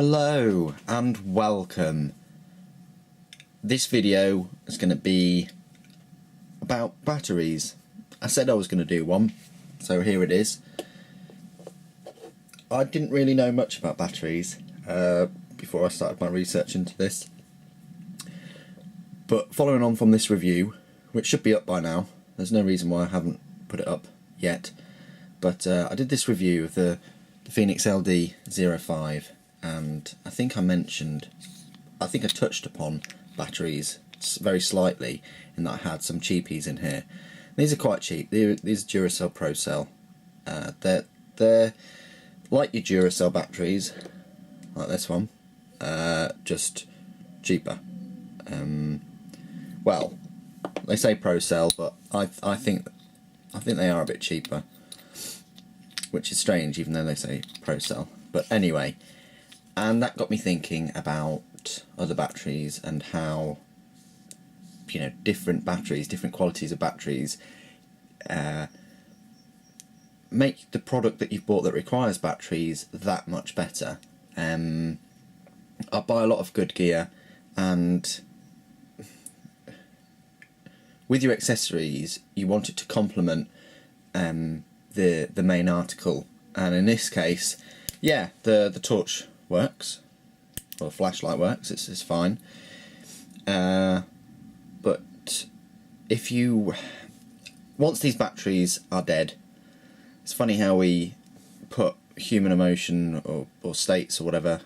Hello and welcome. This video is going to be about batteries. I said I was going to do one, so here it is. I didn't really know much about batteries before I started my research into this, but following on from this review, which should be up by now, there's no reason why I haven't put it up yet, but I did this review of the Phoenix LD05, and I think I touched upon batteries very slightly in that I had some cheapies in here. These are quite cheap. These Duracell Pro Cell. They're like your Duracell batteries, like this one, just cheaper. Well, they say Pro Cell, but I think they are a bit cheaper, which is strange, even though they say Pro Cell. But anyway, and that got me thinking about other batteries and how, different batteries, different qualities of batteries make the product that you've bought that requires batteries that much better. I buy a lot of good gear, and with your accessories you want it to complement the main article, and in this case, yeah, the torch works, or the flashlight works, it's fine, but once these batteries are dead, it's funny how we put human emotion or states or whatever,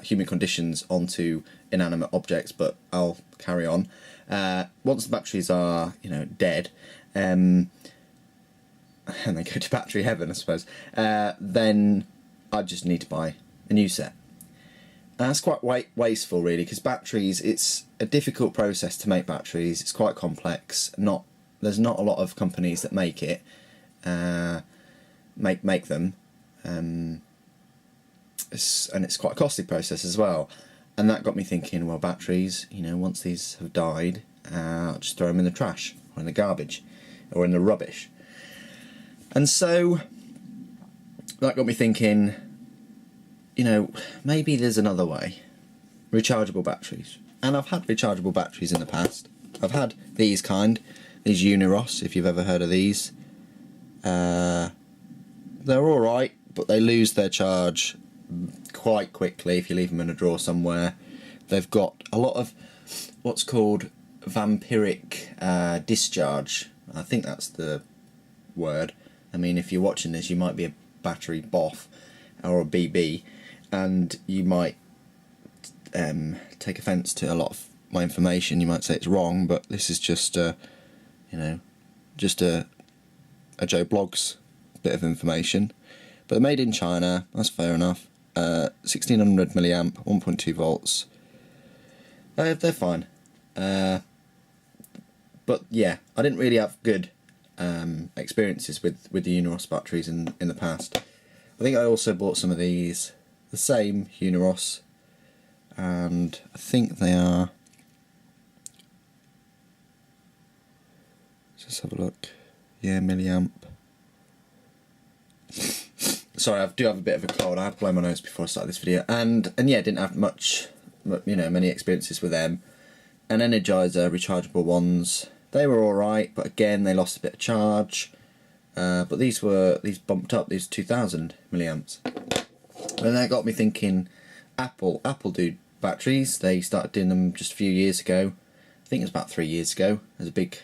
human conditions onto inanimate objects, but I'll carry on. Once the batteries are dead, and they go to battery heaven, I suppose, then I just need to buy a new set. And that's quite wasteful, really, because batteries, it's a difficult process to make batteries. It's quite complex. There's not a lot of companies that make it, make them, and it's quite a costly process as well. And that got me thinking, well, batteries, once these have died, I'll just throw them in the trash, or in the garbage, or in the rubbish. And so that got me thinking, maybe there's another way. Rechargeable batteries. And I've had rechargeable batteries in the past. I've had these Uniros, if you've ever heard of these. They're alright, but they lose their charge quite quickly if you leave them in a drawer somewhere. They've got a lot of what's called vampiric discharge. I think that's the word. I mean, if you're watching this, you might be a battery boff or a BB, and you might take offence to a lot of my information. You might say it's wrong, but this is just a Joe Blogs bit of information. But they're made in China, that's fair enough. 1600 milliamp, 1.2 volts. They're fine. But yeah, I didn't really have good experiences with the Uniros batteries in the past. I think I also bought some of these, the same Uniros, and I think they are, let's just have a look, yeah, milliamp. Sorry, I do have a bit of a cold. I had to blow my nose before I started this video, and yeah, didn't have many experiences with them. And Energizer rechargeable ones, they were alright, but again they lost a bit of charge. But these bumped up, these 2000 milliamps. And that got me thinking, Apple do batteries. They started doing them just a few years ago. I think it was about 3 years ago. There's a big,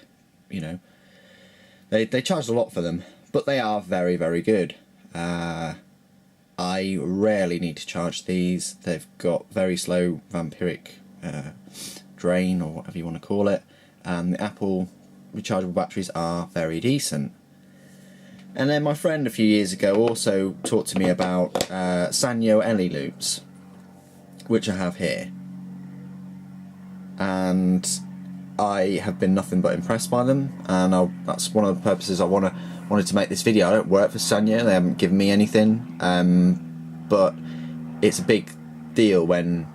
they charged a lot for them, but they are very, very good. I rarely need to charge these. They've got very slow vampiric drain, or whatever you want to call it. The Apple rechargeable batteries are very decent. And then my friend a few years ago also talked to me about Sanyo eneloops, which I have here, and I have been nothing but impressed by them, and that's one of the purposes I wanted to make this video. I don't work for Sanyo, they haven't given me anything, but it's a big deal when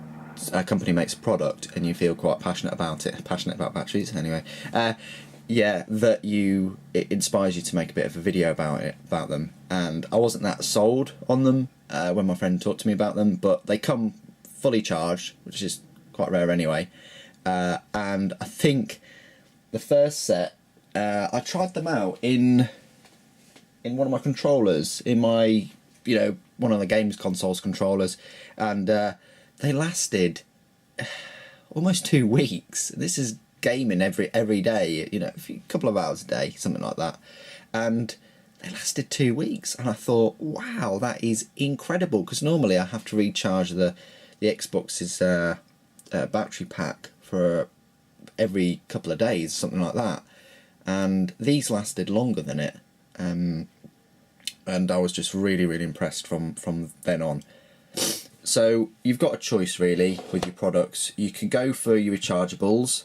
a company makes a product and you feel quite passionate about batteries anyway, yeah, that it inspires you to make a bit of a video about them. And I wasn't that sold on them when my friend talked to me about them, but they come fully charged, which is quite rare anyway. And I think the first set, I tried them out in one of my controllers, in my, you know, one of the games consoles controllers, and they lasted almost 2 weeks. This is gaming every day, you know, a couple of hours a day, something like that, and they lasted 2 weeks. And I thought, wow, that is incredible, because normally I have to recharge the Xbox's battery pack for every couple of days, something like that, and these lasted longer than it. And I was just really, really impressed from then on. So you've got a choice really with your products. You can go for your rechargeables,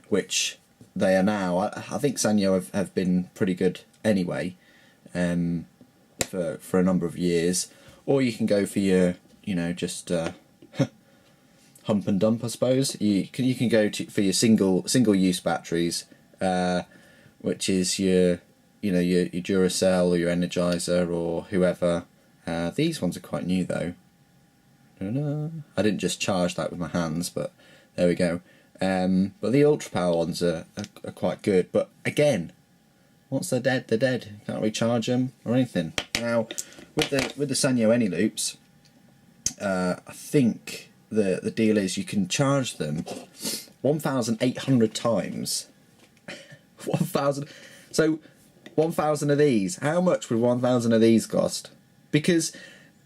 which they are now. I think Sanyo have been pretty good anyway, for a number of years. Or you can go for your, you know, just hump and dump, I suppose. You can go for your single use batteries, which is your, you know, your Duracell or your Energizer or whoever. These ones are quite new though. I didn't just charge that with my hands, but there we go. But the ultra power ones are quite good. But again, once they're dead, they're dead. You can't recharge them or anything. Now, with the Sanyo Eneloops, I think the deal is you can charge them 1,800 times. 1,000. So 1,000 of these. How much would 1,000 of these cost? Because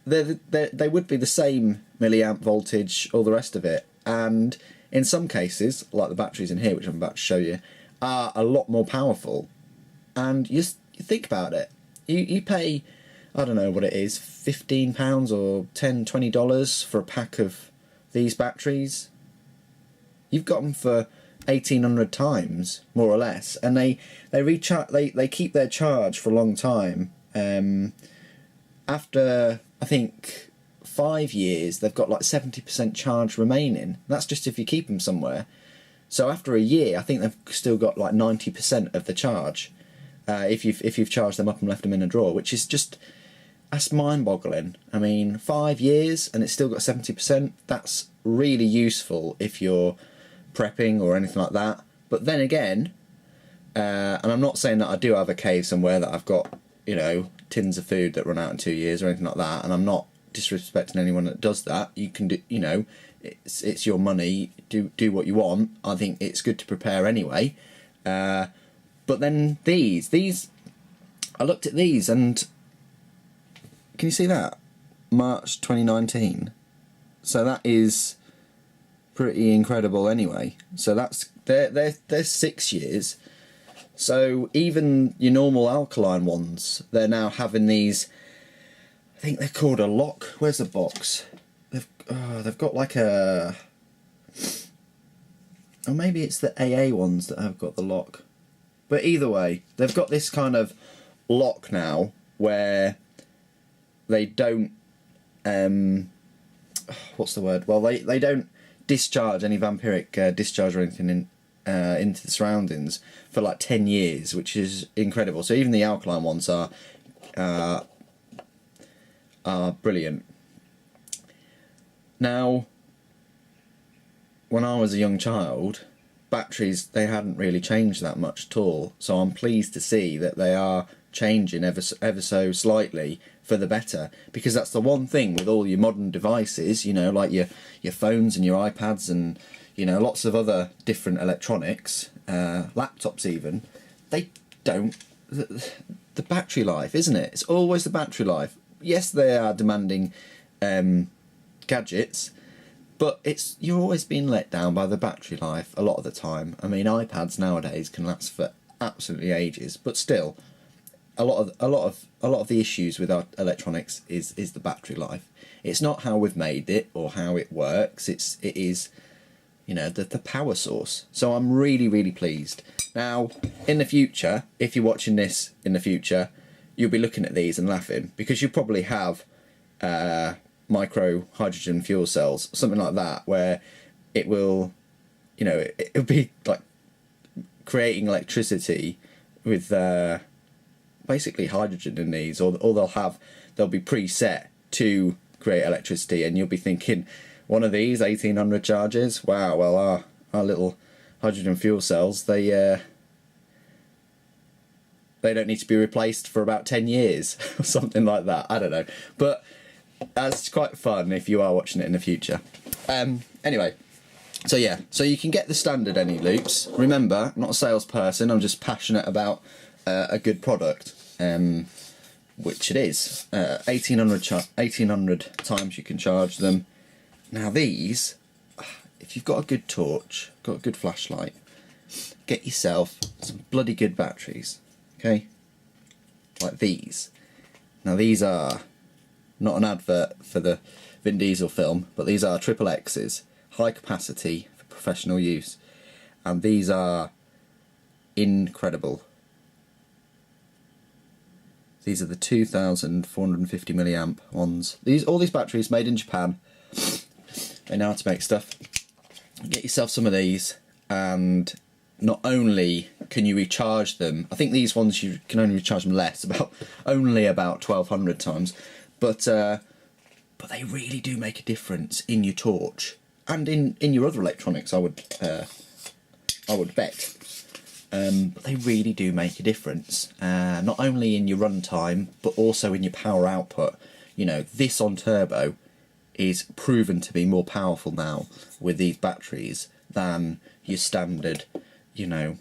they would be the same milliamp voltage, all the rest of it, and in some cases, like the batteries in here, which I'm about to show you, are a lot more powerful. And you think about it, you pay, I don't know what it is, £15 or $10, $20 for a pack of these batteries. You've got them for 1,800 times, more or less, and they keep their charge for a long time. After, I think, 5 years, they've got like 70% charge remaining. That's just if you keep them somewhere. So after a year, I think they've still got like 90% of the charge, if you've charged them up and left them in a drawer, which is just, that's mind-boggling. I mean, 5 years and it's still got 70%. That's really useful if you're prepping or anything like that. But then again, and I'm not saying that I do have a cave somewhere that I've got, you know, tins of food that run out in 2 years or anything like that, and I'm not disrespecting anyone that does that. You can do, you know, it's your money, do what you want. I think it's good to prepare anyway. But then these I looked at these, and can you see that? March 2019. So that is pretty incredible anyway. So that's they're 6 years. So even your normal alkaline ones, they're now having these, I think they're called a lock. Where's the box? They've got like a, or maybe it's the AA ones that have got the lock. But either way, they've got this kind of lock now where they don't, what's the word? Well, they don't discharge any vampiric discharge or anything into the surroundings for like 10 years, which is incredible. So even the alkaline ones are brilliant. Now, when I was a young child, batteries, they hadn't really changed that much at all. So I'm pleased to see that they are changing ever so slightly for the better, because that's the one thing with all your modern devices, you know, like your phones and your iPads and, you know, lots of other different electronics, laptops even, they don't, the battery life, isn't it? It's always the battery life. Yes, they are demanding gadgets, but you're always being let down by the battery life a lot of the time. I mean, iPads nowadays can last for absolutely ages, but still, a lot of the issues with our electronics is the battery life. It's not how we've made it or how it works. It is, you know, the power source. So I'm really, really pleased. Now, in the future, if you're watching this in the future, you'll be looking at these and laughing, because you probably have micro hydrogen fuel cells, something like that, where it will, you know, it'll be like creating electricity with basically hydrogen in these, or they'll be preset to create electricity, and you'll be thinking, one of these 1800 charges. Wow, well our little hydrogen fuel cells, they don't need to be replaced for about 10 years or something like that. I don't know, but that's quite fun if you are watching it in the future. Anyway, so yeah, so you can get the standard eneloops. Remember, I'm not a salesperson, I'm just passionate about a good product, which it is. 1800 times you can charge them. Now these, if you've got a good torch, got a good flashlight, get yourself some bloody good batteries, okay? Like these. Now these are not an advert for the Vin Diesel film, but these are triple X's, high capacity for professional use, and these are incredible. These are the 2450 milliamp ones. All these batteries made in Japan. They know how to make stuff. Get yourself some of these, and not only can you recharge them, I think these ones you can only recharge them less, only about 1200 times, but they really do make a difference in your torch and in your other electronics. I would bet. But they really do make a difference, not only in your run time but also in your power output. You know, this on turbo is proven to be more powerful now with these batteries than your standard, you know,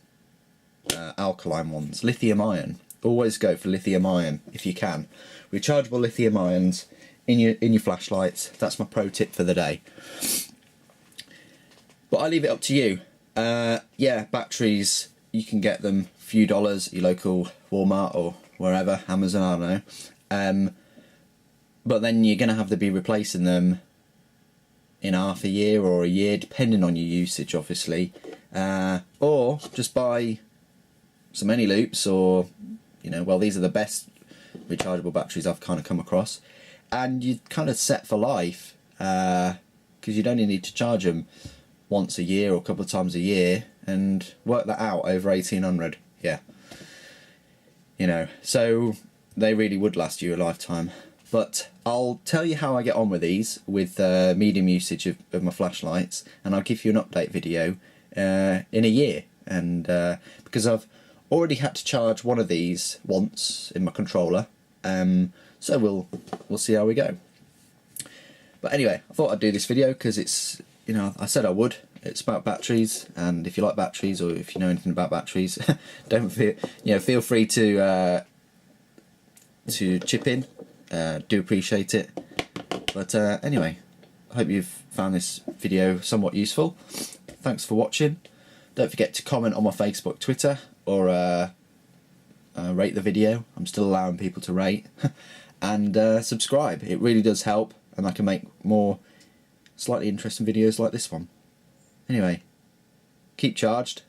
alkaline ones. Lithium ion, always go for lithium ion if you can. Rechargeable lithium ions in your flashlights. That's my pro tip for the day. But I leave it up to you. Yeah, batteries, you can get them a few dollars at your local Walmart or wherever, Amazon, I don't know. But then you're going to have to be replacing them in half a year or a year, depending on your usage, obviously. Or just buy some eneloops, or, you know, well, these are the best rechargeable batteries I've kind of come across. And you're kind of set for life, because you'd only need to charge them once a year or a couple of times a year, and work that out over 1800. Yeah, you know, so they really would last you a lifetime. But I'll tell you how I get on with these with medium usage of my flashlights, and I'll give you an update video in a year. And because I've already had to charge one of these once in my controller, so we'll see how we go. But anyway, I thought I'd do this video because it's, you know, I said I would. It's about batteries, and if you like batteries, or if you know anything about batteries, feel free to chip in. Do appreciate it. But anyway, I hope you've found this video somewhat useful. Thanks for watching. Don't forget to comment on my Facebook, Twitter, or rate the video. I'm still allowing people to rate. And subscribe. It really does help, and I can make more slightly interesting videos like this one. Anyway, keep charged,